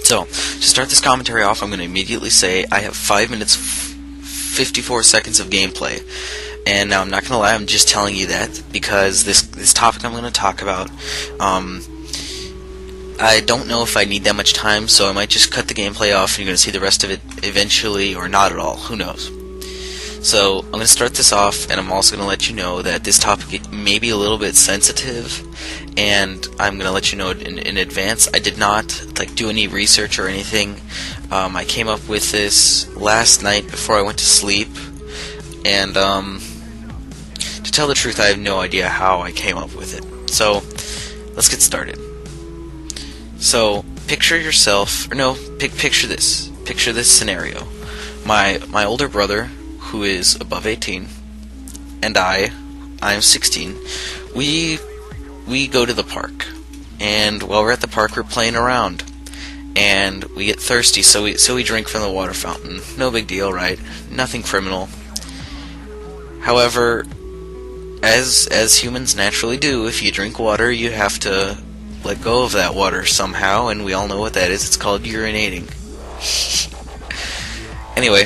So, to start this commentary off, I'm going to immediately say I have 5 minutes, 54 seconds of gameplay. And now I'm not going to lie, I'm just telling you that because this topic I'm going to talk about, I don't know if I need that much time, so I might just cut the gameplay off and you're going to see the rest of it eventually, or not at all, who knows. So, I'm going to start this off, and I'm also going to let you know that this topic may be a little bit sensitive, and I'm going to let you know in advance. I did not do any research or anything. I came up with this last night before I went to sleep, and to tell the truth, I have no idea how I came up with it. So, let's get started. So, picture yourself, or no, picture this. Picture this scenario. My older brother, who is above 18, and I am 16, we go to the park, and while we're at the park, we're playing around, and we get thirsty, so we drink from the water fountain. No big deal, right? Nothing criminal. However, as humans naturally do, if you drink water, you have to let go of that water somehow, and we all know what that is. It's called urinating. Anyway,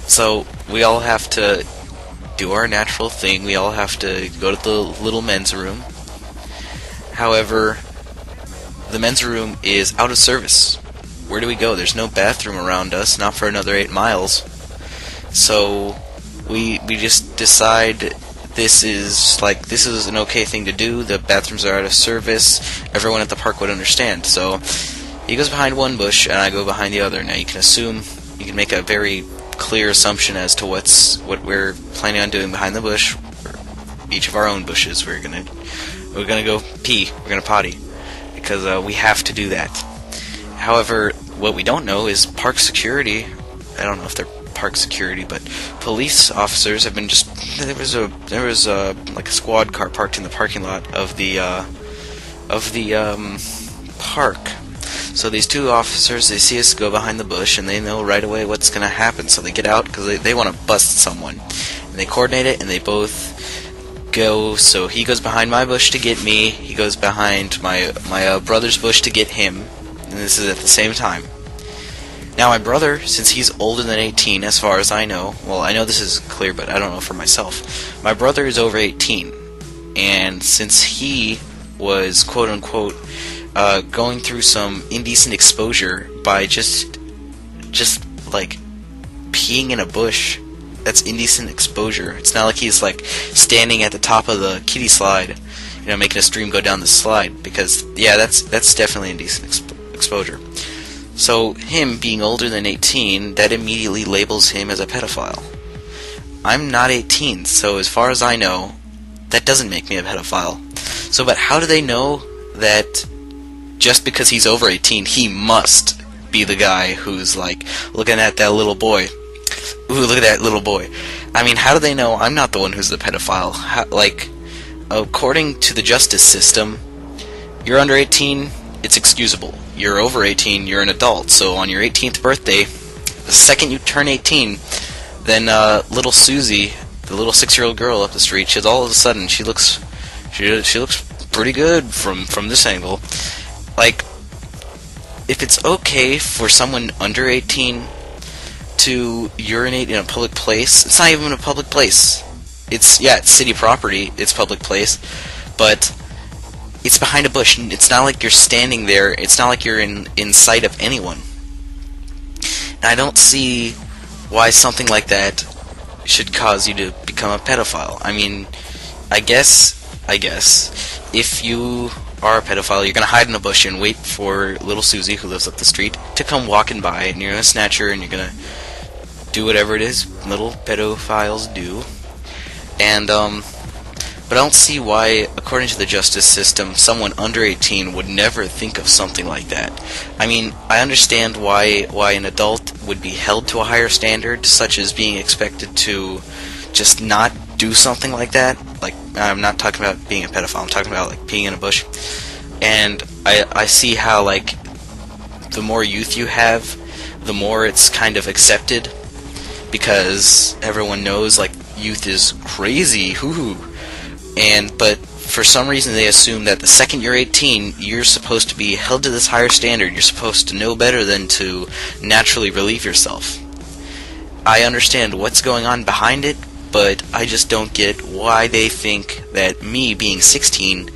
so we all have to do our natural thing. We all have to go to the little men's room. However, the men's room is out of service. Where do we go? There's no bathroom around us, not for another 8 miles. So we just decide this is an okay thing to do. The bathrooms are out of service. Everyone at the park would understand. So he goes behind one bush and I go behind the other. Now you can make a very clear assumption as to what we're planning on doing behind the bush. Each of our own bushes. We're gonna go pee. We're gonna potty because we have to do that. However, what we don't know is park security. I don't know if they're park security, but police officers have been there was a squad car parked in the parking lot of the park. So these two officers, they see us go behind the bush, and they know right away what's going to happen. So they get out because they want to bust someone. And they coordinate it, and they both go. So he goes behind my bush to get me. He goes behind my brother's bush to get him. And this is at the same time. Now my brother, since he's older than 18, as far as I know, well, I know this is clear, but I don't know for myself. My brother is over 18. And since he was, quote-unquote, going through some indecent exposure by just peeing in a bush. That's indecent exposure. It's not like he's standing at the top of the kiddie slide, making a stream go down the slide, because yeah, that's definitely indecent exposure. So him being older than 18, that immediately labels him as a pedophile. I'm not 18, so as far as I know, that doesn't make me a pedophile. So, but how do they know that just because he's over 18, he must be the guy who's looking at that little boy? Ooh, look at that little boy. I mean, how do they know I'm not the one who's the pedophile? According to the justice system, you're under 18, it's excusable. You're over 18, you're an adult. So on your 18th birthday, the second you turn 18, then little Susie, the little 6-year-old girl up the street, all of a sudden she looks pretty good from this angle. If it's okay for someone under 18 to urinate in a public place, it's not even a public place. It's city property, it's public place, but it's behind a bush. It's not like you're standing there. It's not like you're in sight of anyone. And I don't see why something like that should cause you to become a pedophile. I mean, I guess, if you are a pedophile, you're going to hide in a bush and wait for little Susie, who lives up the street, to come walking by, and you're going to snatch her, and you're going to do whatever it is little pedophiles do. And, but I don't see why, according to the justice system, someone under 18 would never think of something like that. I mean, I understand why an adult would be held to a higher standard, such as being expected to just not do something like that. I'm not talking about being a pedophile, I'm talking about peeing in a bush. And I see how the more youth you have, the more it's kind of accepted, because everyone knows youth is crazy, hoo-hoo. But for some reason they assume that the second you're 18, you're supposed to be held to this higher standard. You're supposed to know better than to naturally relieve yourself. I understand what's going on behind it, but I just don't get why they think that me being 16,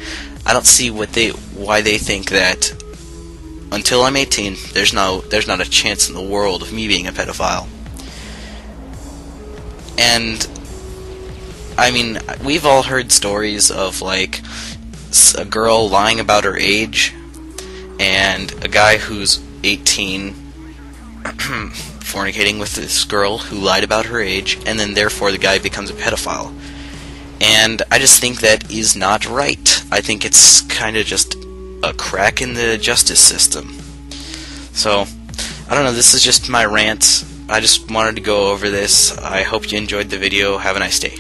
I don't see why they think that until I'm 18, there's not a chance in the world of me being a pedophile. And I mean, we've all heard stories of like a girl lying about her age and a guy who's 18 fornicating with this girl who lied about her age, and then therefore the guy becomes a pedophile. And I just think that is not right. I think it's kind of just a crack in the justice system. So, I don't know, this is just my rant. I just wanted to go over this. I hope you enjoyed the video. Have a nice day.